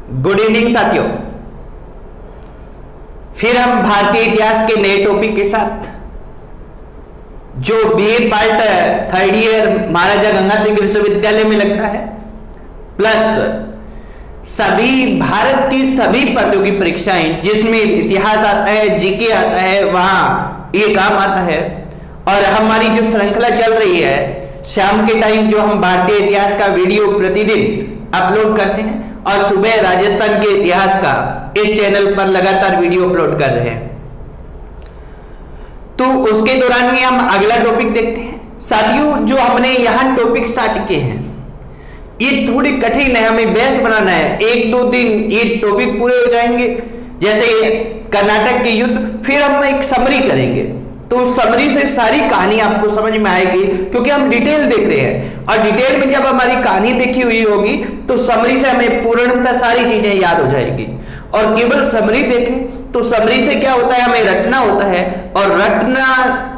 Good evening साथियों, फिर हम भारतीय इतिहास के नए टॉपिक के साथ जो बीए पार्ट थर्ड ईयर महाराजा गंगा सिंह विश्वविद्यालय में लगता है, प्लस सभी भारत की सभी प्रतियोगी परीक्षाएं जिसमें इतिहास आता है, जीके आता है, वहां ये काम आता है। और हमारी जो श्रृंखला चल रही है, शाम के टाइम जो हम भारतीय इतिहास का वीडियो प्रतिदिन अपलोड करते हैं और सुबह राजस्थान के इतिहास का इस चैनल पर लगातार वीडियो अपलोड कर रहे हैं, तो उसके दौरान में हम अगला टॉपिक देखते हैं। साथियों, जो हमने यहां टॉपिक स्टार्ट किए हैं ये थोड़ी कठिन है, हमें बेस बनाना है। एक दो दिन ये टॉपिक पूरे हो जाएंगे, जैसे कर्नाटक के युद्ध, फिर हम एक समरी करेंगे, तो समरी से सारी कहानी आपको समझ में आएगी, क्योंकि हम डिटेल देख रहे हैं और डिटेल में जब हमारी कहानी देखी हुई होगी तो समरी से हमें पूर्णतः सारी चीजें याद हो जाएगी। और केवल समरी देखें तो समरी से क्या होता है, हमें रटना होता है, और रटना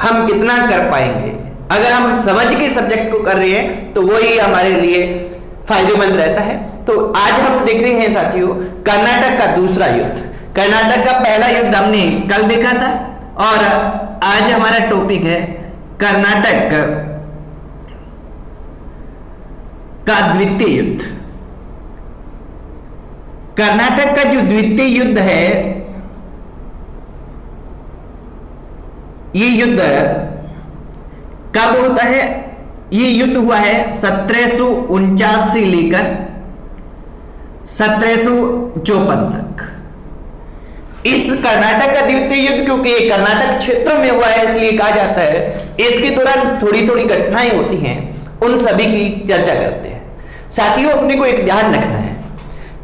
हम कितना कर पाएंगे, अगर हम समझ के सब्जेक्ट को कर रहे हैं तो वही हमारे लिए फायदेमंद रहता है। तो आज हम देख रहे हैं साथियों कर्नाटक का दूसरा युद्ध। कर्नाटक का पहला युद्ध हमने कल देखा था और आज हमारा टॉपिक है कर्नाटक का द्वितीय युद्ध। कर्नाटक का जो द्वितीय युद्ध है, ये युद्ध कब होता है? ये युद्ध हुआ है 1749 से लेकर 1754 तक। इस कर्नाटक का द्वितीय युद्ध, क्योंकि ये कर्नाटक क्षेत्र में हुआ है इसलिए कहा जाता है, इसके दौरान थोड़ी थोड़ी घटनाएं होती हैं, उन सभी की चर्चा करते हैं। साथियों, अपने को एक ध्यान रखना है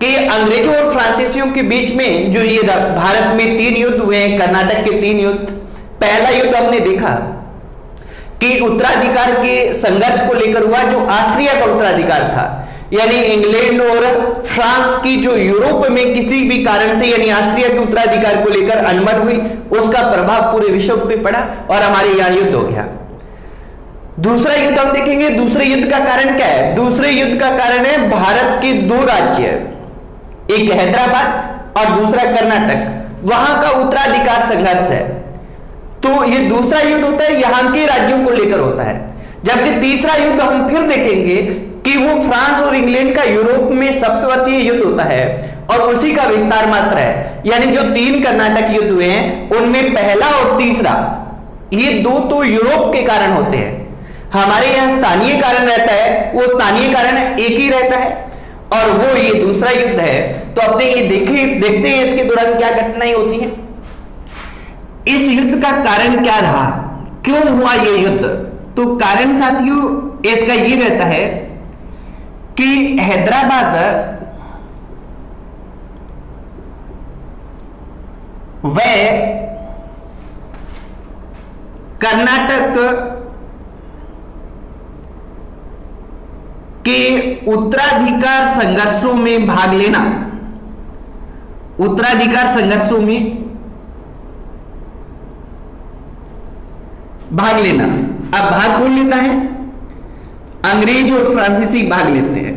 कि अंग्रेजों और फ्रांसीसियों के बीच में जो ये भारत में 3 युद्ध हुए हैं, कर्नाटक के 3 युद्ध। पहला युद्ध हमने देखा कि उत्तराधिकार के संघर्ष को लेकर हुआ, जो ऑस्ट्रिया का उत्तराधिकार था, यानी इंग्लैंड और फ्रांस की जो यूरोप में किसी भी कारण से यानी ऑस्ट्रिया के उत्तराधिकार को लेकर अनबन हुई, उसका प्रभाव पूरे विश्व पे पड़ा और हमारे यहां युद्ध हो गया। दूसरा युद्ध हम देखेंगे। दूसरे युद्ध का कारण क्या है? दूसरे युद्ध का कारण है भारत के 2 राज्य, एक हैदराबाद और दूसरा कर्नाटक, वहां का उत्तराधिकार संघर्ष है। तो ये दूसरा युद्ध होता है, यहां के राज्यों को लेकर होता है। जबकि तीसरा युद्ध हम फिर देखेंगे कि वो फ्रांस और इंग्लैंड का यूरोप में सप्तवर्षीय युद्ध होता है और उसी का विस्तार मात्र है। यानी जो 3 कर्नाटक युद्ध हुए हैं उनमें पहला और तीसरा, ये 2 तो यूरोप के कारण होते हैं। हमारे यहां स्थानीय कारण रहता है, वो स्थानीय कारण एक ही रहता है, और वो ये दूसरा युद्ध है। तो अपने ये देखते हैं इसके दौरान क्या घटनाएं होती हैं। इस युद्ध का कारण क्या रहा, क्यों हुआ ये युद्ध? तो कारण साथियों इसका ये रहता है कि हैदराबाद व कर्नाटक के उत्तराधिकार संघर्षों में भाग लेना, उत्तराधिकार संघर्षों में भाग लेना। अब भाग कौन लेता है? अंग्रेज और फ्रांसीसी भाग लेते हैं।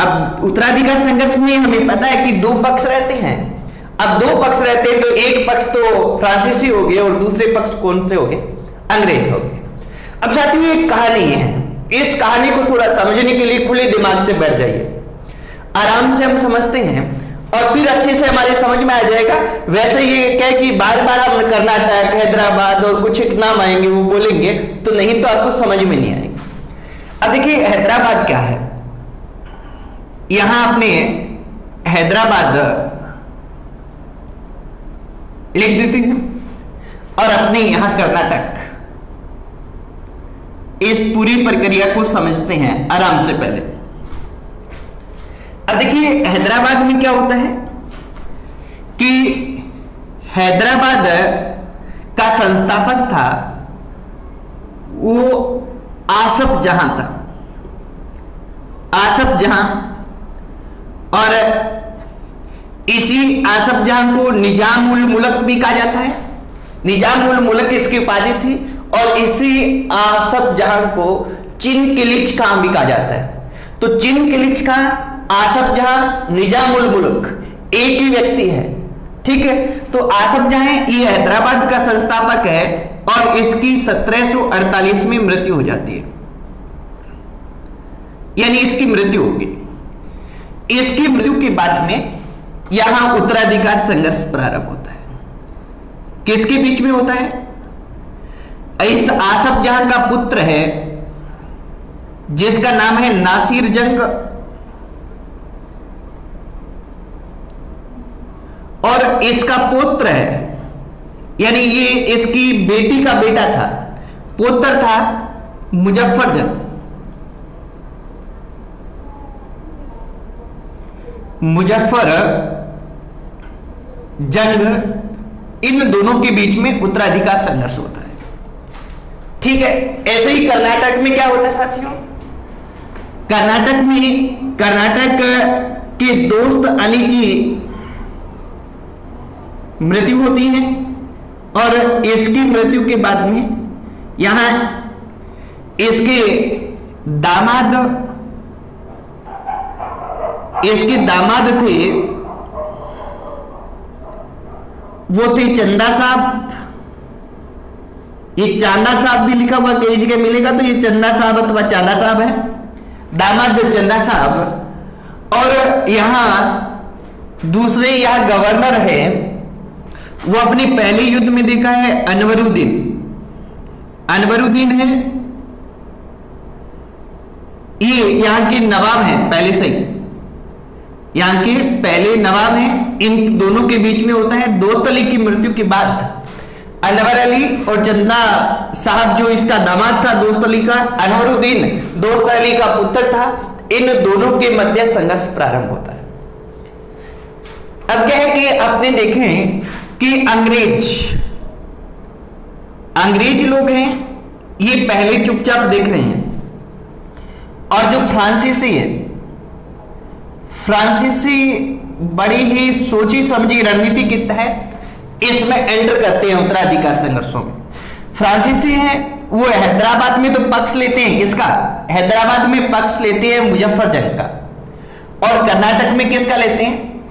अब उत्तराधिकार संघर्ष में हमें पता है कि 2 पक्ष रहते हैं। अब 2 पक्ष रहते हैं तो एक पक्ष तो फ्रांसीसी हो गए और दूसरे पक्ष कौन से हो गए? अंग्रेज हो गए। अब साथियों एक कहानी है, इस कहानी को थोड़ा समझने के लिए खुले दिमाग से बैठ जाइए, आराम से हम समझते हैं और फिर अच्छे से हमारे समझ में आ जाएगा। वैसे ये क्या कि बार बार हम कर्नाटक, हैदराबाद और कुछ एक नाम आएंगे वो बोलेंगे तो नहीं, तो आपको समझ में नहीं आएगा। अब देखिए हैदराबाद क्या है, यहां आपने हैदराबाद लिख देते हैं और अपने यहां कर्नाटक। इस पूरी प्रक्रिया को समझते हैं आराम से। पहले अब देखिए हैदराबाद में क्या होता है कि हैदराबाद का संस्थापक था वो आसफ जहां था, आसफ जहां, और इसी आसफ जहां को निजाम उल मुल्क भी कहा जाता है। निजाम उल मुल्क इसकी उपाधि थी और इसी आसफ जहां को चिन किलिच खां भी कहा जाता है। तो चिन किलिच खां आसफ जहां निजाम उल मुल्क एक ही व्यक्ति है, ठीक है। तो आसफ जहां ये हैदराबाद का संस्थापक है और इसकी 1748 में मृत्यु हो जाती है, यानी इसकी मृत्यु होगी। इसकी मृत्यु के बाद में यहां उत्तराधिकार संघर्ष प्रारंभ होता है। किसके बीच में होता है? इस आसफ जहां का पुत्र है जिसका नाम है नासिर जंग, और इसका पुत्र है, यानी ये इसकी बेटी का बेटा था, पुत्र था मुजफ्फर जंग। मुजफ्फर जंग, इन दोनों के बीच में उत्तराधिकार संघर्ष होता है, ठीक है। ऐसे ही कर्नाटक में क्या होता है साथियों? कर्नाटक के दोस्त अली की मृत्यु होती है और इसकी मृत्यु के बाद में यहां इसके दामाद थे, वो थे चंदा साहब। ये चांदा साहब भी लिखा हुआ कई जगह मिलेगा, तो ये चंदा साहब अथवा चांदा साहब है, दामाद चंदा साहब। और यहां दूसरे यहां गवर्नर है, वो अपने पहले युद्ध में देखा है अनवरुद्दीन है, ये यहां के नवाब हैं, पहले से ही यहां के पहले नवाब हैं। इन दोनों के बीच में होता है। दोस्त अली की मृत्यु के बाद अनवर अली और चंदा साहब जो इसका दामाद था दोस्त अली का, अनवरुद्दीन दोस्त अली का पुत्र था, इन दोनों के मध्य संघर्ष प्रारंभ होता है। अब क्या है कि आपने देखें कि अंग्रेज लोग हैं, ये पहले चुपचाप देख रहे हैं, और जो फ्रांसीसी है, फ्रांसीसी बड़ी ही सोची समझी रणनीति के तहत इसमें एंटर करते हैं उत्तराधिकार संघर्षों में। फ्रांसीसी हैं, वो हैदराबाद में तो पक्ष लेते हैं, किसका? हैदराबाद में पक्ष लेते हैं मुजफ्फर जंग का, और कर्नाटक में किसका लेते हैं?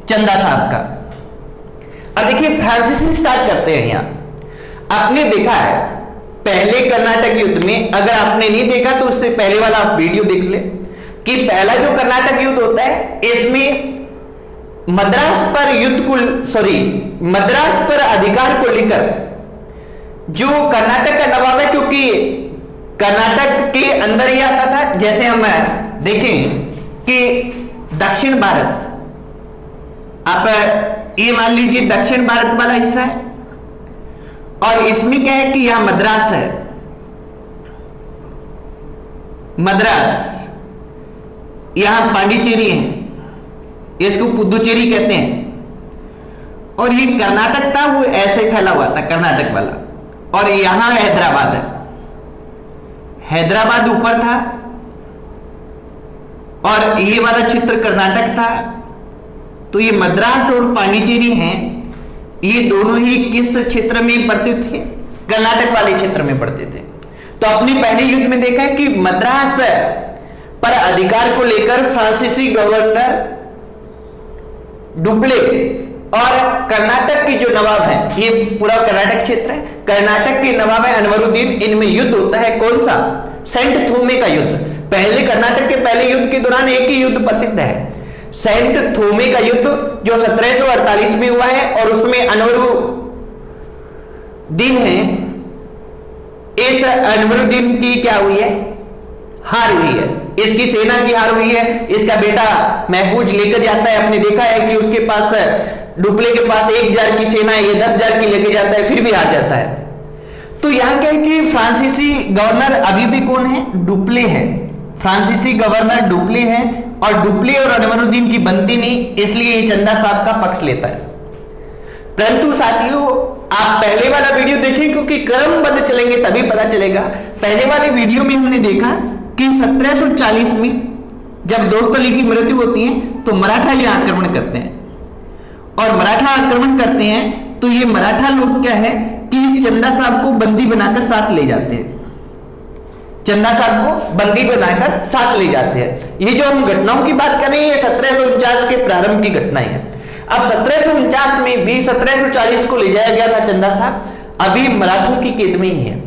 चंदा साहब का। अब देखिए फ्रांसीसी स्टार्ट करते हैं यहां। आपने देखा है पहले कर्नाटक युद्ध में, अगर आपने नहीं देखा तो उससे पहले वाला आप वीडियो देख ले, कि पहला जो कर्नाटक युद्ध होता है इसमें मद्रास पर अधिकार को लेकर जो कर्नाटक का नवाब है, क्योंकि कर्नाटक के अंदर ही आता था, जैसे हम देखें कि दक्षिण भारत, आप ये मान लीजिए दक्षिण भारत वाला हिस्सा है, और इसमें क्या है कि यहां मद्रास है, मद्रास, यहां पांडिचेरी है, इसको पुदुचेरी कहते हैं, और ये कर्नाटक था वो ऐसे फैला हुआ था कर्नाटक वाला, और यहां हैदराबाद है, हैदराबाद ऊपर था, और ये वाला क्षेत्र कर्नाटक था। तो ये मद्रास और पांडिचेरी हैं, ये दोनों ही किस क्षेत्र में पड़ते थे? कर्नाटक वाले क्षेत्र में पड़ते थे। तो अपने पहले युद्ध में देखा है कि मद्रास पर अधिकार को लेकर फ्रांसीसी गवर्नर डुप्ले और कर्नाटक के जो नवाब हैं, ये पूरा कर्नाटक क्षेत्र है, कर्नाटक के नवाब है अनवरुद्दीन, इनमें युद्ध होता है। कौन सा? सेंट थोमे का युद्ध। पहले कर्नाटक के पहले युद्ध के दौरान एक ही युद्ध प्रसिद्ध है, सेंट थोमे का युद्ध, जो 1748 में हुआ है, और उसमें अनवरुद्दीन है, इस अनवरुद्दीन की क्या हुई है? हार हुई है, इसकी सेना की हार हुई है। इसका बेटा महफूज लेकर जाता है, आपने देखा है कि उसके पास, डुप्ले के पास 1000 की सेना है, ये 10,000 की लेके जाता है, फिर भी हार जाता है। तो यहां क्या है कि फ्रांसीसी गवर्नर अभी भी कौन है? डुप्ले है, फ्रांसीसी गवर्नर डुप्ले है, और डुप्ले और अनवरुद्दीन की बनती नहीं, इसलिए ये चंदा साहब का पक्ष लेता है। परंतु साथियों आप पहले वाला वीडियो देखें, क्योंकि क्रमबद्ध चलेंगे तभी पता चलेगा। पहले वाले वीडियो में हमने देखा कि 1740 में जब दोस्त अली की मृत्यु होती है तो मराठा ये आक्रमण करते हैं, और मराठा आक्रमण करते हैं तो ये मराठा लोग क्या है कि इस चंदा साहब को बंदी बनाकर साथ ले जाते हैं। चंदा साहब को बंदी बनाकर साथ ले जाते हैं। ये जो हम घटनाओं की बात कर रहे हैं ये 1749 के प्रारंभ की घटनाएं हैं। अब 1749 में भी 1740 को ले जाया गया था चंदा साहब, अभी मराठों की कैद में ही है।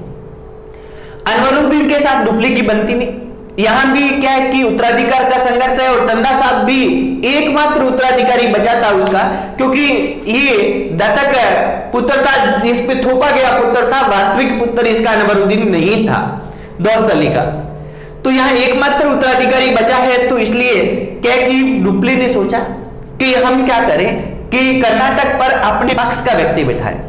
अनवरुद्दीन के साथ डुप्ली की बनती नहीं। यहां भी क्या है कि उत्तराधिकार का संघर्ष है और चंदा साहब भी एकमात्र उत्तराधिकारी बचा था उसका, क्योंकि ये दत्तक पुत्र था, जिस पे थोपा गया पुत्र था, वास्तविक पुत्र इसका अनवरुद्दीन नहीं था, दोस्त अली का। तो यहां एकमात्र उत्तराधिकारी बचा है, तो इसलिए क्या कि डुप्ली ने सोचा कि हम क्या करें कि कर्नाटक पर अपने पक्ष का व्यक्ति बिठाएं।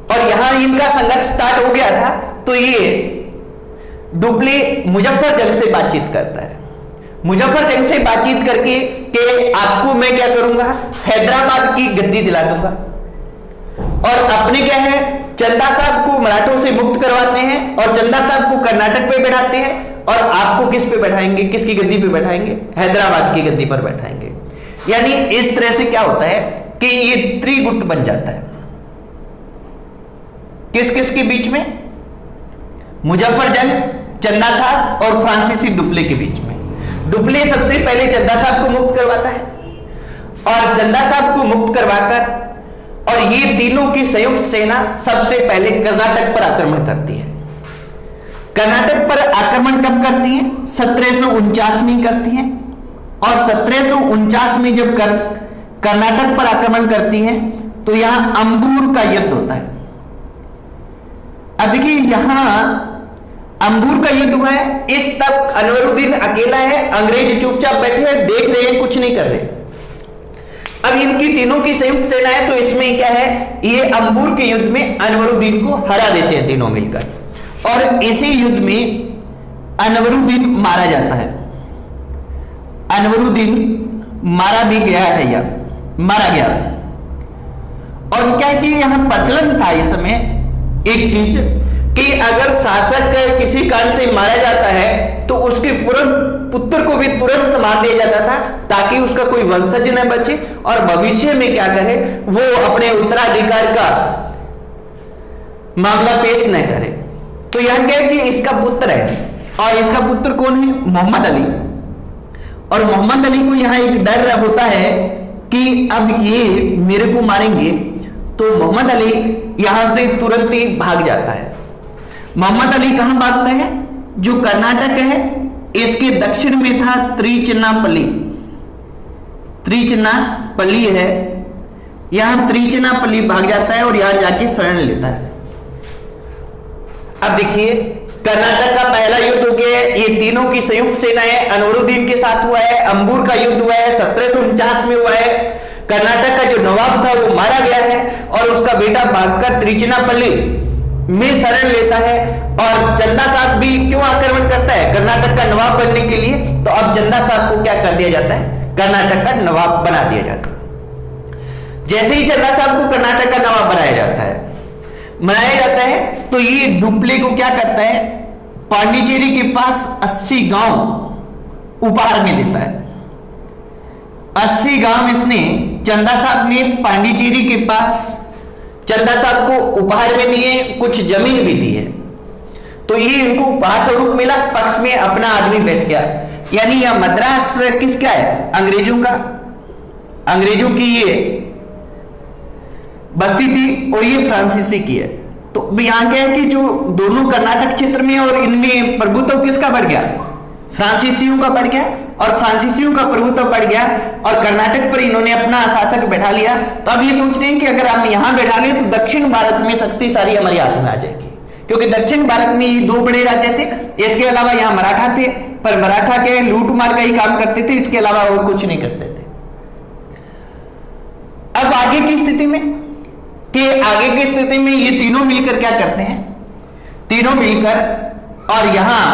और यहां इनका संघर्ष स्टार्ट हो गया था, तो ये डुप्ली मुजफ्फर जंग से बातचीत करता है। मुजफ्फर जंग से बातचीत करके कि आपको मैं क्या करूंगा, हैदराबाद की गद्दी दिला दूंगा, और अपने क्या है चंदा साहब को मराठों से मुक्त करवाते हैं और चंदा साहब को कर्नाटक पे बैठाते हैं, और आपको किस पे बैठाएंगे, किसकी गद्दी पे बैठाएंगे, हैदराबाद की गद्दी पर बैठाएंगे। यानी इस तरह से क्या होता है कि ये त्रिगुट बन जाता है। किस किस के बीच में, मुजफ्फर जंग, चंदा साहब और फ्रांसीसी डुप्ले के बीच में। डुप्ले सबसे पहले चंदा साहब को मुक्त करवाता है, और चंदा साहब को मुक्त करवाकर और ये तीनों की संयुक्त सेना सबसे पहले कर्नाटक पर आक्रमण करती है। कर्नाटक पर आक्रमण कब करती है, 1749 में करती है। और 1749 में जब कर्नाटक पर आक्रमण करती है तो यहां अंबूर का युद्ध होता है। अब देखिए यहां अंबूर का युद्ध हुआ है, इस तक अनवरुद्दीन अकेला है, अंग्रेज चुपचाप बैठे हैं, देख रहे हैं, कुछ नहीं कर रहे। अब इनकी तीनों की संयुक्त सेना है, तो इसमें क्या है, ये अंबूर के युद्ध में अनवरुद्दीन को हरा देते हैं तीनों मिलकर, और इसी युद्ध में अनवरुद्दीन मारा जाता है। अनवरुद्दीन मारा भी गया है या मारा गया। और क्या है कि यहां प्रचलन था इस समय एक चीज कि अगर शासक किसी कारण से मारा जाता है तो उसके पुत्र को भी तुरंत मार दिया जाता था, ताकि उसका कोई वंशज न बचे और भविष्य में क्या करे, वो अपने उत्तराधिकार का मामला पेश न करे। तो यहां क्या है कि इसका पुत्र है, और इसका पुत्र कौन है, मोहम्मद अली। और मोहम्मद अली को यहां एक डर होता है कि अब ये मेरे को मारेंगे, तो मोहम्मद अली यहां से तुरंत ही भाग जाता है। मोहम्मद अली कहां भागता है, जो कर्नाटक है इसके दक्षिण में था त्रिचिन्नापल्ली। त्रिचिन्नापल्ली है, यहां त्रिचिन्नापल्ली भाग जाता है और यहां जाके शरण लेता है। अब देखिए कर्नाटक का पहला युद्ध हो गया है, ये तीनों की संयुक्त सेना है, अनवरुद्दीन के साथ हुआ है। अंबूर का युद्ध हुआ है, 1749 में हुआ है। कर्नाटक का जो नवाब था वो मारा गया है, और उसका बेटा भागकर त्रिचिन्नापल्ली में शरण लेता है। और चंदा साहब भी क्यों आक्रमण करता है, कर्नाटक का नवाब बनने के लिए। तो अब चंदा साहब को क्या कर दिया जाता है, कर्नाटक का नवाब बना दिया जाता है। जैसे ही चंदा साहब को कर्नाटक का नवाब बनाया जाता है, तो ये डुप्ले को क्या करता है, पांडिचेरी के पास 80 गांव उपहार में देता है। 80 गांव इसने चंदा साहब ने पांडिचेरी के पास चंदा साहब को उपहार में दिए, कुछ जमीन भी दी है। तो ये इनको उपहार स्वरूप मिला, पक्ष में अपना आदमी बैठ गया। यानी यह मद्रास किसका है, अंग्रेजों का। अंग्रेजों की ये बस्ती थी और ये फ्रांसीसी की है। तो यहां क्या है कि जो दोनों कर्नाटक क्षेत्र में और इनमें प्रभुत्व किसका बढ़ गया, फ्रांसीसियों का बढ़ गया, और फ्रांसीसियों का प्रभुत्व बढ़ गया, और कर्नाटक पर इन्होंने अपना शासक बैठा लिया। तो अब ये सोच रहे हैं कि अगर हम यहां बैठा लें तो दक्षिण भारत में शक्ति सारी हमारे हाथ में आ जाएगी, क्योंकि दक्षिण भारत में ये 2 बड़े राज्य थे। इसके अलावा यहाँ मराठा थे, पर मराठा के लूट मार का ही काम करते थे, इसके अलावा और कुछ नहीं करते थे। अब आगे की स्थिति में ये तीनों मिलकर क्या करते हैं, तीनों मिलकर और यहां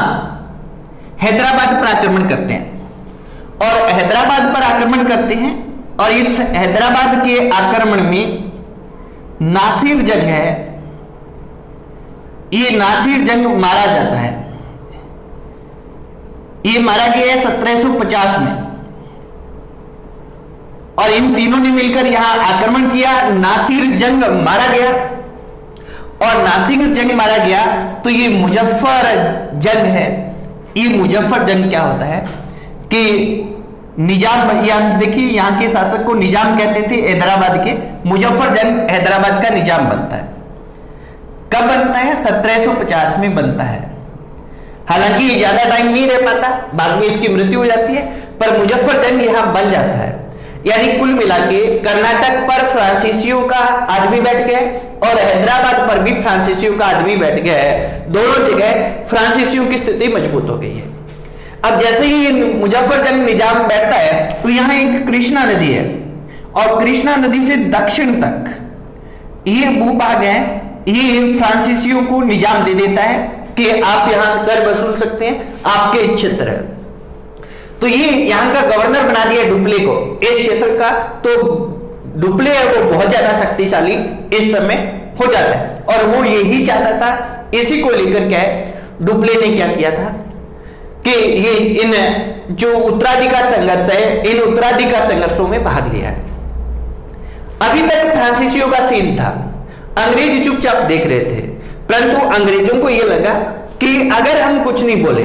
हैदराबाद पर आक्रमण करते हैं, और हैदराबाद पर आक्रमण करते हैं। और इस हैदराबाद के आक्रमण में नासिर जंग है, ये नासिर जंग मारा जाता है। ये मारा गया है 1750 में, और इन तीनों ने मिलकर यहां आक्रमण किया। नासिर जंग मारा गया, और नासिर जंग मारा गया तो ये मुजफ्फर जंग है। ये मुजफ्फर जंग क्या होता है कि निजाम, यहाँ देखिए यहाँ के शासक को निजाम कहते थे हैदराबाद के। मुजफ्फर जंग हैदराबाद का निजाम बनता है। कब बनता है? 1750 में बनता है। हालांकि ये ज्यादा टाइम नहीं रह पाता, बाद में इसकी मृत्यु हो जाती है, पर मुजफ्फर जंग यहां बन जाता है। यानी कुल मिला के कर्नाटक पर फ्रांसीसियों का आदमी बैठ गया और हैदराबाद पर भी फ्रांसीसियों का आदमी बैठ गया है। दोनों जगह फ्रांसीसियों की स्थिति मजबूत हो गई है। अब जैसे ही मुजफ्फर जंग निजाम बैठता है तो यहां एक कृष्णा नदी है और कृष्णा नदी से दक्षिण तक ये भूभाग है, ये फ्रांसीसियों को निजाम दे देता है कि आप यहां कर वसूल सकते हैं, आपके क्षेत्र है। तो ये यहां का गवर्नर बना दिया डुप्ले को इस क्षेत्र का। तो डुप्ले है वो बहुत ज्यादा शक्तिशाली इस समय हो जाता है और वो यही चाहता था। इसी को लेकर क्या है, डुप्ले ने क्या किया था कि ये इन जो उत्तराधिकार संघर्ष है, इन उत्तराधिकार संघर्षों में भाग लिया है। अभी तक फ्रांसीसियों का सीन था, अंग्रेज चुपचाप देख रहे थे, परंतु अंग्रेजों को यह लगा कि अगर हम कुछ नहीं बोले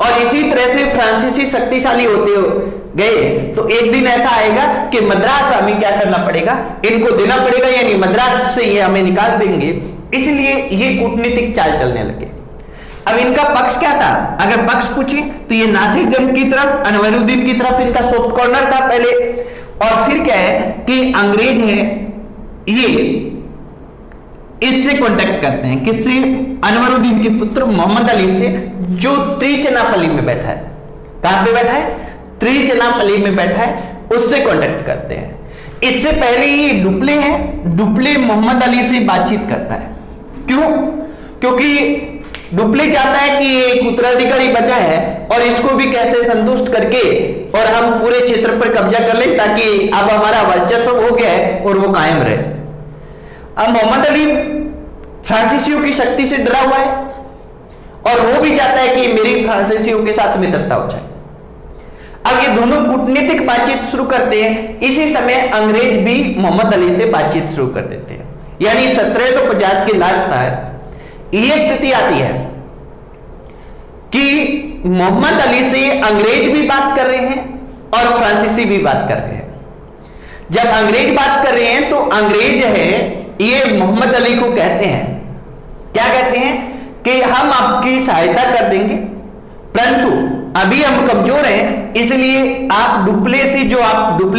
और इसी तरह से फ्रांसीसी शक्तिशाली होते गए तो एक दिन ऐसा आएगा कि मद्रास हमें क्या करना पड़ेगा, इनको देना पड़ेगा, यानी मद्रास से ये हमें निकाल देंगे। इसलिए ये कूटनीतिक चाल चलने लगे। अब इनका पक्ष क्या था? अगर पक्ष पूछे तो ये नासिर जंग की तरफ, अनवरुद्दीन की तरफ इनका सॉफ्ट कॉर्नर था पहले। और फिर क्या है कि अंग्रेज हैं ये इससे कांटेक्ट करते हैं, किससे? अनवरुद्दीन के पुत्र मोहम्मद अली से, जो त्रिचनापल्ली में बैठा है। कहां पे बैठा है? त्रिचनापल्ली में बैठा है, उससे कांटेक्ट करते हैं। इससे पहले ये डुप्ले है, डुप्ले मोहम्मद अली से बातचीत करता है। क्यों? क्योंकि डुप्ले चाहता है कि एक उत्तराधिकारी बचा है और इसको भी कैसे संतुष्ट करके और हम पूरे क्षेत्र पर कब्जा कर लें, ताकि अब हमारा वर्चस्व हो गया है और वो कायम रहे। अब मोहम्मद अली फ्रांसीसियों की शक्ति से डरा हुआ है और वो भी चाहता है कि मेरी फ्रांसीसियों के साथ मित्रता हो जाए। अब ये दोनों कूटनीतिक बातचीत शुरू करते हैं। इसी समय अंग्रेज भी मोहम्मद अली से बातचीत शुरू कर देते हैं। यानी 1750 की लास्ट तक यह स्थिति आती है कि मोहम्मद अली से अंग्रेज भी बात कर रहे हैं और फ्रांसीसी भी बात कर रहे हैं। जब अंग्रेज बात कर रहे हैं तो अंग्रेज है ये मोहम्मद अली को कहते हैं, क्या कहते हैं कि हम आपकी सहायता कर देंगे, परंतु अभी हम कमजोर हैं, इसलिए आप डुप्ले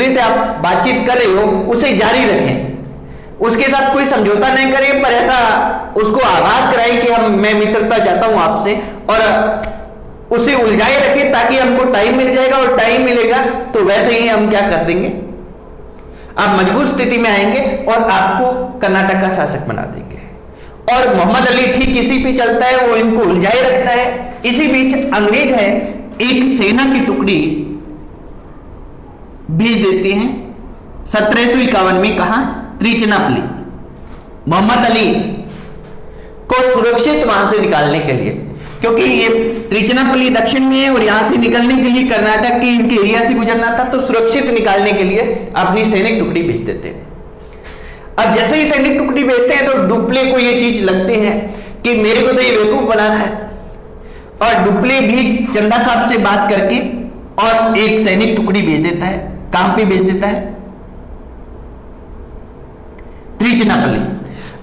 से आप बातचीत कर रहे हो उसे जारी रखें, उसके साथ कोई समझौता नहीं करें, पर ऐसा उसको आभास कराएं कि मैं मित्रता चाहता हूं आपसे, और उसे उलझाए रखें ताकि हमको टाइम मिल जाएगा और टाइम मिलेगा तो वैसे ही हम क्या कर देंगे, आप मजबूर स्थिति में आएंगे और आपको कर्नाटक का शासक बना देंगे। और मोहम्मद अली ठीक इसी पे चलता है, वो इनको उलझाए रखता है। इसी बीच अंग्रेज है एक सेना की टुकड़ी भेज देते हैं 1751 में, कहा? त्रिचनापल्ली, मोहम्मद अली को सुरक्षित वहां से निकालने के लिए, क्योंकि ये त्रिचनापल्ली दक्षिण में है और यहां से निकलने के लिए कर्नाटक के इनके एरिया से गुजरना था, तो सुरक्षित निकालने के लिए अपनी सैनिक टुकड़ी भेज देते हैं। अब जैसे ही सैनिक टुकड़ी भेजते हैं तो डुप्ले को ये चीज लगते हैं कि मेरे को तो ये बेवकूफ बना रहा है, और डुप्ले भी चंदा साहब से बात करके और एक सैनिक टुकड़ी भेज देता है। कहां पे भेज देता है? त्रिचनापल्ली।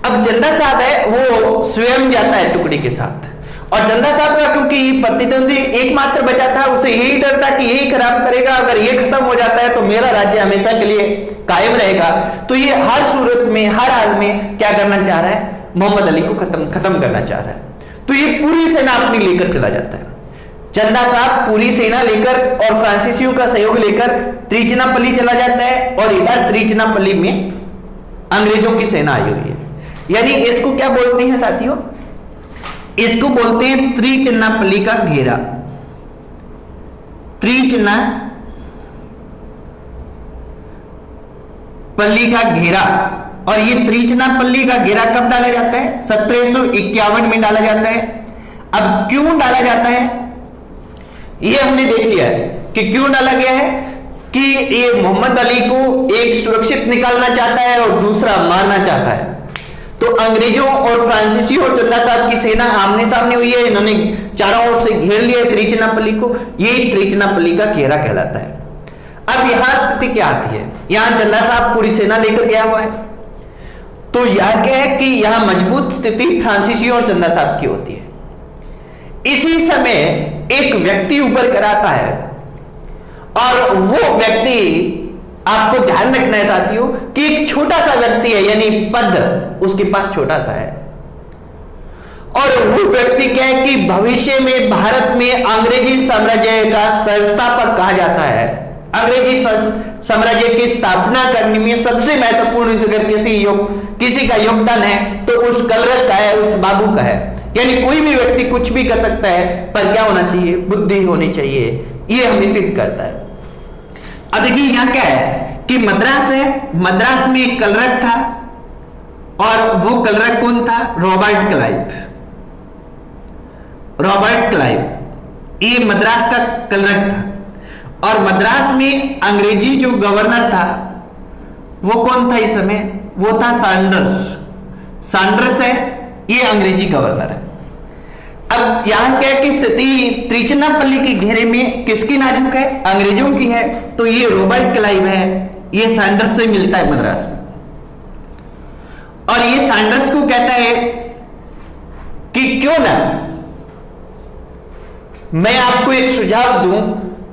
अब चंदा साहब है वो स्वयं जाता है टुकड़ी के साथ, और चंदा साहब का क्योंकि प्रतिद्वंदी एकमात्र बचा था, उसे यही डर था कि यही खराब करेगा, अगर ये खत्म हो जाता है तो मेरा राज्य हमेशा के लिए कायम रहेगा। तो ये हर सूरत में, हर हाल में क्या करना चाह रहा है? मोहम्मद अली को खत्म करना चाह रहा है। तो ये पूरी सेना अपनी लेकर चला जाता है। चंदा साहब पूरी सेना लेकर और फ्रांसीसियों का सहयोग लेकर त्रिचनापल्ली चला जाता है, और इधर त्रिचनापल्ली में अंग्रेजों की सेना आई हुई है। यानी इसको क्या बोलते हैं साथियों? इसको बोलते हैं त्रिचनापल्ली का घेरा। त्रिचनापल्ली का घेरा। और ये त्रिचनापल्ली का घेरा कब डाला जाता है? 1751 में डाला जाता है। अब क्यों डाला जाता है ये हमने देख लिया है कि क्यों डाला गया है, कि ये मोहम्मद अली को एक सुरक्षित निकालना चाहता है और दूसरा मारना चाहता है। तो अंग्रेजों और फ्रांसीसी और चंदा साहब की सेना आमने सामने हुई है। इन्होंने चारों ओर से घेर लिया त्रिचनापल्ली को। यही त्रिचनापल्ली का घेरा कहलाता है। अब यहां स्थिति क्या आती है? यहां चंदा साहब पूरी सेना लेकर गया हुआ है। तो यह क्या है कि यहां मजबूत स्थिति फ्रांसीसी और चंदा साहब की होती है। इसी समय एक व्यक्ति ऊपर कर आता है और वो व्यक्ति, आपको ध्यान रखना है साथियों कि एक छोटा सा व्यक्ति है, यानी पद उसके पास छोटा सा है। और वो व्यक्ति क्या है कि भविष्य में भारत में अंग्रेजी साम्राज्य का संस्थापक कहा जाता है। अंग्रेजी साम्राज्य की स्थापना करने में सबसे महत्वपूर्ण अगर किसी का योगदान है तो उस कलरक का है, उस बाबू का है। यानी कोई भी व्यक्ति कुछ भी कर सकता है, पर क्या होना चाहिए? बुद्धि होनी चाहिए। ये हमें सिद्ध करता है। अब देखिए यहां क्या है कि मद्रास है, मद्रास में एक कलरक था और वो कलरक कौन था? Robert Clive. रॉबर्ट क्लाइव ये मद्रास का कलरक था। और मद्रास में अंग्रेजी जो गवर्नर था वो कौन था इस समय? वो था सैंडर्स। सैंडर्स है, ये अंग्रेजी गवर्नर है। अब यहां क्या की स्थिति त्रिचनापल्ली के घेरे में किसकी नाजुक है? अंग्रेजों की है। तो ये रॉबर्ट क्लाइव है, ये सैंडर्स से मिलता है मद्रास में। और ये सैंडर्स को कहता है कि क्यों ना मैं आपको एक सुझाव दूं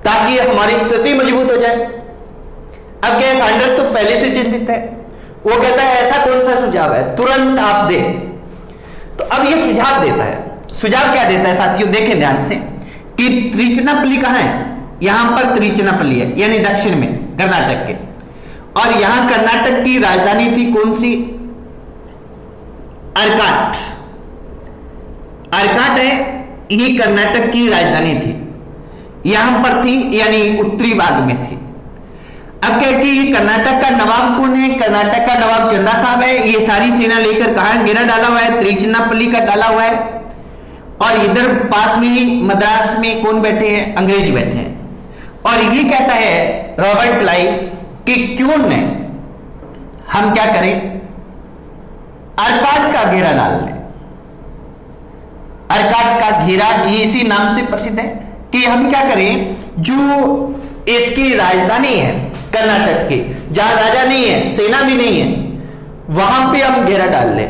ताकि हमारी स्थिति मजबूत हो जाए। अब क्या है, सैंडर्स तो पहले से चिंतित है। वो कहता है ऐसा कौन सा सुझाव है तुरंत आप दे। तो अब ये सुझाव देता है। सुझाव क्या देता है साथियों? देखें ध्यान से कि त्रिचनापल्ली कहां है? यहां पर त्रिचनापल्ली है, यानी दक्षिण में कर्नाटक के। और यहां कर्नाटक की राजधानी थी कौन सी? अर्काट। अर्काट है, ये कर्नाटक की राजधानी थी, यहां पर थी, यानी उत्तरी भाग में थी। अब क्या कि ये कर्नाटक का नवाब कौन है? कर्नाटक का नवाब चंदा साहब है। ये सारी सेना लेकर कहां घेरा डाला हुआ है? त्रिचनापल्ली का डाला हुआ है। और इधर पास में ही मद्रास में कौन बैठे हैं? अंग्रेज बैठे हैं। और ये कहता है रॉबर्ट क्लाइव कि क्यों न हम क्या करें, अर्काट का घेरा डाल लें। अर्काट का घेरा ये इसी नाम से प्रसिद्ध है कि हम क्या करें, जो इसकी राजधानी है कर्नाटक की, जहां राजा नहीं है, सेना भी नहीं है, वहां पे हम घेरा डाल लें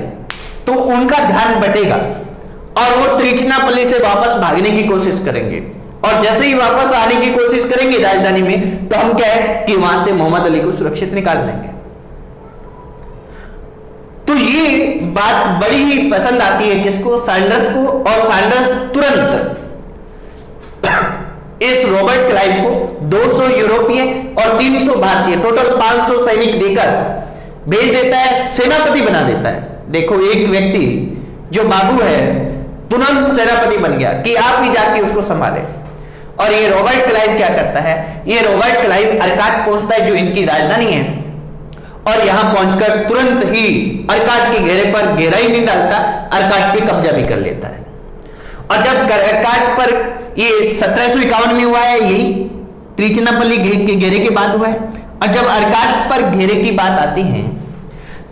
तो उनका ध्यान बटेगा और वो त्रिचनापल्ली से वापस भागने की कोशिश करेंगे। और जैसे ही वापस आने की कोशिश करेंगे राजधानी में, तो हम क्या है कि वहां से मोहम्मद अली को सुरक्षित निकाल लेंगे। तो ये बात बड़ी ही पसंद आती है किसको? सैंडर्स को। और सैंडर्स तुरंत इस रॉबर्ट क्लाइव को 200 यूरोपीय और 300 भारतीय, टोटल 500 सैनिक देकर भेज देता है, सेनापति बना देता है। देखो एक व्यक्ति जो बाबू है तुरंत सेनापति बन गया कि आप ही जाके उसको संभाले। और ये रॉबर्ट क्लाइव क्या करता है? ये रॉबर्ट क्लाइव अर्काट पहुंचता है जो इनकी राजधानी है, और यहां पहुंचकर तुरंत ही अर्काट के घेरे पर घेरा ही नहीं डालता, अर्काट पे कब्जा भी कर लेता है। और जब अर्काट पर ये 1751 में हुआ है, यही त्रिचनापल्ली के घेरे के बाद हुआ है। और जब अर्काट पर घेरे की बात आती है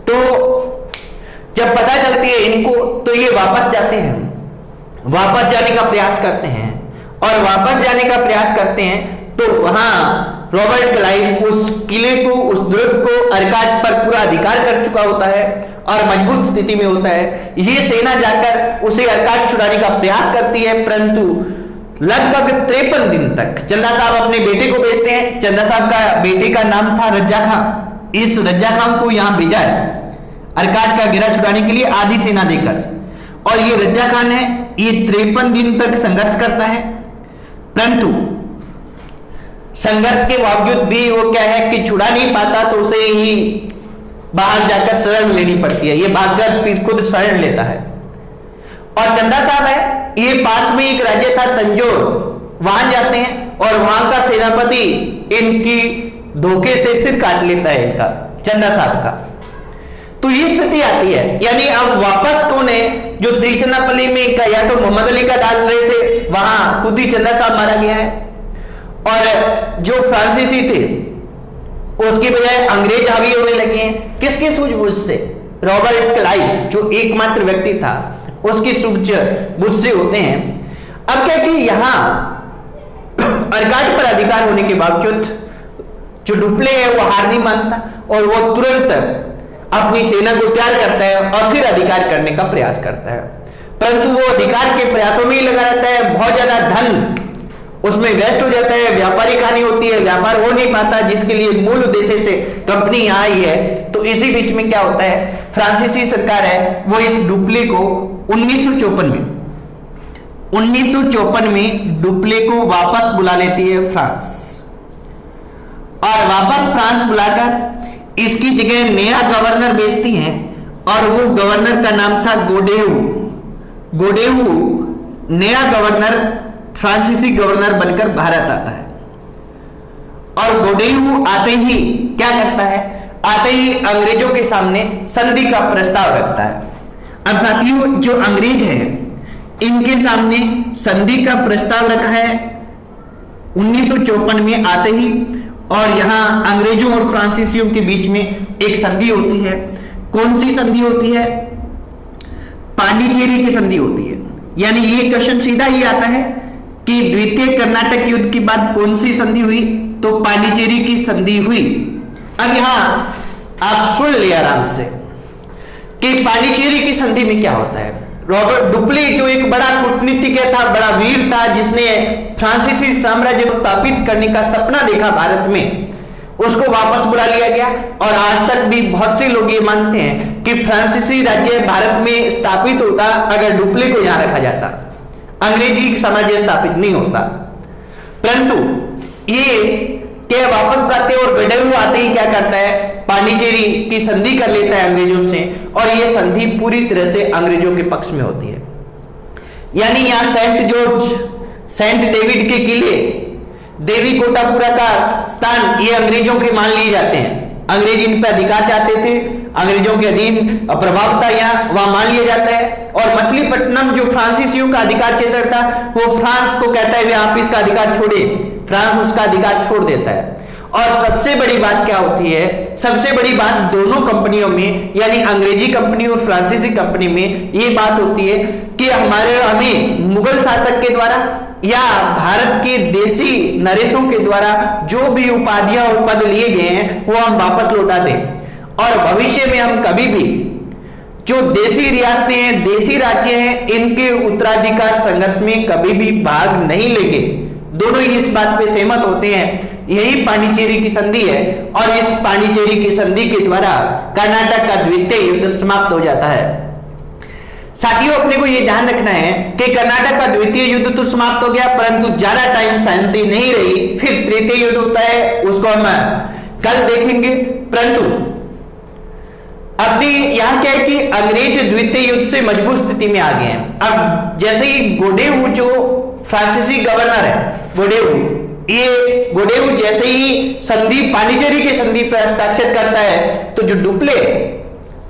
तो जब पता चलती है इनको, तो ये वापस जाते हैं, वापस जाने का प्रयास करते हैं। और वापस जाने का प्रयास करते हैं तो वहां रॉबर्ट क्लाइव उस किले को, उस दुर्ग को, अर्काट पर पूरा अधिकार कर चुका होता है और मजबूत स्थिति में होता है। ये सेना जाकर उसे अर्काट छुड़ाने का प्रयास करती है, परंतु लगभग 53 दिन तक चंदा साहब अपने बेटे को भेजते हैं। चंदा साहब का बेटे का नाम था रज्जा खां। इस रज्जा खां को यहां भेजा है अर्काट का घेरा छुड़ाने के लिए आधी सेना देकर। और ये रज्जा खान है, ये 53 दिन तक संघर्ष करता है, परंतु संघर्ष के बावजूद भी वो क्या है कि छुड़ा नहीं पाता, तो उसे ही बाहर जाकर शरण लेनी पड़ती है। ये भागकर फिर खुद शरण लेता है। और चंदा साहब है, ये पास में एक राज्य था तंजौर, वहां जाते हैं और वहां का सेनापति इनकी धोखे से सिर काट लेता है इनका, चंदा साहब का। तो ये स्थिति आती है, यानी अब वापस कौन है? जो त्रिचनापल्ली में का या तो मोहम्मद अली का डाल रहे थे, वहां खुद ही चंदा साहब मारा गया है। और जो फ्रांसीसी थे उसकी बजाय अंग्रेज हावी होने लगे हैं। किसके सूझबूझ से? रॉबर्ट क्लाइव जो एकमात्र व्यक्ति था, उसकी सूझबूझ से होते हैं। अब क्या कि यहां अर्काट पर अधिकार होने के बावजूद जो डुप्ले है वो हार नहीं मानता और वो तुरंत अपनी सेना को तैयार करता है और फिर अधिकार करने का प्रयास करता है, परंतु वो अधिकार के प्रयासों में ही लगा रहता है। बहुत ज्यादा धन उसमें वेस्ट हो जाता है, व्यापारिक हानि होती है, व्यापार हो नहीं पाता जिसके लिए मूल उद्देश्य से कंपनी यहाँ आई है। तो इसी बीच में क्या होता है, फ्रांसीसी सरकार है वो इस डुप्ले को 1954 में डुप्ले को वापस बुला लेती है फ्रांस, और वापस फ्रांस बुलाकर इसकी जगह नया गवर्नर भेजती हैं और वो गवर्नर का नाम था गोडेहू नया गवर्नर फ्रांसीसी गवर्नर बनकर भारत आता है। और गोडेहू आते ही क्या करता है, आते ही अंग्रेजों के सामने संधि का प्रस्ताव रखता है। अब साथियों, जो अंग्रेज हैं इनके सामने संधि का प्रस्ताव रखा है 1954 में आते ही, और यहां अंग्रेजों और फ्रांसीसियों के बीच में एक संधि होती है। कौन सी संधि होती है? पांडिचेरी की संधि होती है। यानी ये क्वेश्चन सीधा ही आता है कि द्वितीय कर्नाटक युद्ध के बाद कौन सी संधि हुई, तो पांडिचेरी की संधि हुई। अब यहां आप सुन लिया आराम से कि पांडिचेरी की संधि में क्या होता है। रॉबर्ट डुप्ले जो एक बड़ा कूटनीतिज्ञ था, बड़ा वीर था, जिसने फ्रांसीसी साम्राज्य को स्थापित करने का सपना देखा भारत में, उसको वापस बुला लिया गया। और आज तक भी बहुत से लोग ये मानते हैं कि फ्रांसीसी राज्य भारत में स्थापित होता अगर डुप्ले को यहां रखा जाता, अंग्रेजी साम्राज्य स्थापित नहीं होता। परंतु ये क्या वापस बुलाते और गोडेहू आते ही क्या करता है, पांडिचेरी की संधि कर लेता है अंग्रेजों से, और यह संधि पूरी तरह से अंग्रेजों के पक्ष में होती है। यानी यहां सेंट जॉर्ज, सेंट डेविड के किले, देवी कोटापुरा का स्थान ये अंग्रेजों के मान लिए जाते हैं। अंग्रेज इन पर अधिकार चाहते थे, अंग्रेजों के अधीन प्रभाव था यहाँ, वहां मान लिया जाता है। और मछलीपट्टनम जो फ्रांसीसियों का अधिकार क्षेत्र था, वो फ्रांस को कहता है आप इसका अधिकार छोड़े, फ्रांस उसका अधिकार छोड़ देता है। और सबसे बड़ी बात क्या होती है, सबसे बड़ी बात दोनों कंपनियों में, यानी अंग्रेजी कंपनी और फ्रांसीसी कंपनी में ये बात होती है कि हमें मुगल शासक के द्वारा या भारत के देसी नरेशों के द्वारा जो भी उपाधियां और पद लिए गए हैं वो हम वापस लौटा दें, और भविष्य में हम कभी भी जो देसी रियासतें हैं, देसी राज्य हैं, इनके उत्तराधिकार संघर्ष में कभी भी भाग नहीं लेंगे। दोनों ही इस बात पे सहमत होते हैं। यही पांडिचेरी की संधि है, और इस पांडिचेरी की संधि के द्वारा कर्नाटक का द्वितीय युद्ध समाप्त हो जाता है। साथियों, अपने को यह ध्यान रखना है कि कर्नाटक का द्वितीय युद्ध तो समाप्त हो गया, परंतु ज्यादा टाइम शांति नहीं रही, फिर तृतीय युद्ध होता है, उसको हम कल देखेंगे। परंतु अपनी यहां क्या है कि अंग्रेज द्वितीय युद्ध से मजबूत स्थिति में आ गए हैं। अब जैसे ही गोडेहू जो फ्रांसीसी गवर्नर है, गोडेहू जैसे ही संधि पांडिचेरी की संधि पर हस्ताक्षर करता है, तो जो डुप्ले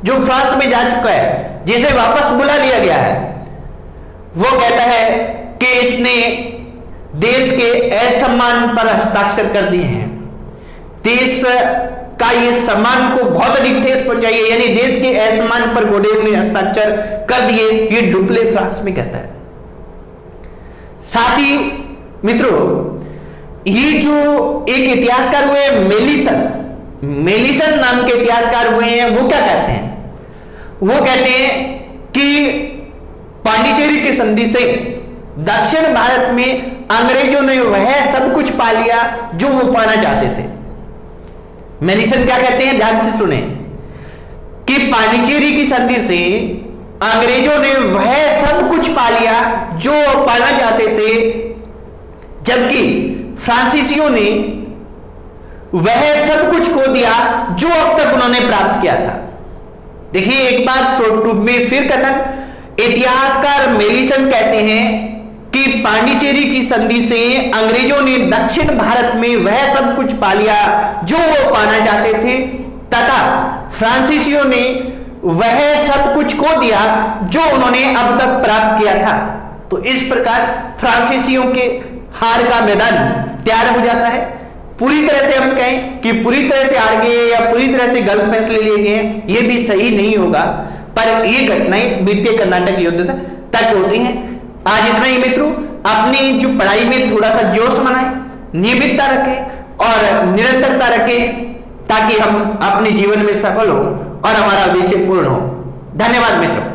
जो फ्रांस में जा चुका है, जिसे वापस बुला लिया गया है, वो कहता है कि इसने देश के असम्मान पर हस्ताक्षर कर दिए हैं, देश का ये सम्मान को बहुत अधिक ठेस पहुंचाई है, यानी देश के असम्मान पर गोडेहू ने हस्ताक्षर कर दिए, ये डुप्ले फ्रांस में कहता है। साथ ही मित्रों, ये जो एक इतिहासकार हुए मेलिसन नाम के इतिहासकार हुए हैं, वो क्या कहते हैं? वो कहते हैं कि पांडिचेरी की संधि से दक्षिण भारत में अंग्रेजों ने वह सब कुछ पा लिया जो वो पाना चाहते थे। मेलिसन क्या कहते हैं, ध्यान से सुने, कि पांडिचेरी की संधि से अंग्रेजों ने वह सब कुछ पा लिया जो वो पाना चाहते थे, जबकि फ्रांसीसियों ने वह सब कुछ खो दिया जो अब तक उन्होंने प्राप्त किया था। देखिए एक बार शॉर्ट रूप में फिर कथन, इतिहासकार मेलिसन कहते हैं कि पांडिचेरी की संधि से अंग्रेजों ने दक्षिण भारत में वह सब कुछ पा लिया जो वो पाना चाहते थे, तथा फ्रांसीसियों ने वह सब कुछ खो दिया जो उन्होंने अब तक प्राप्त किया था। तो इस प्रकार फ्रांसीसियों के हार का मैदान तैयार हो जाता है। पूरी तरह से हम कहें कि पूरी तरह से हार गए या पूरी तरह से गलत फैसले लिए गए हैं, ये भी सही नहीं होगा, पर ये घटनाएं द्वितीय कर्नाटक युद्ध तक होती हैं। आज इतना ही मित्रों, अपनी जो पढ़ाई में थोड़ा सा जोश बनाएं, नियमितता रखें और निरंतरता रखें, ताकि हम अपने जीवन में सफल हो और हमारा उद्देश्य पूर्ण हो। धन्यवाद मित्रों।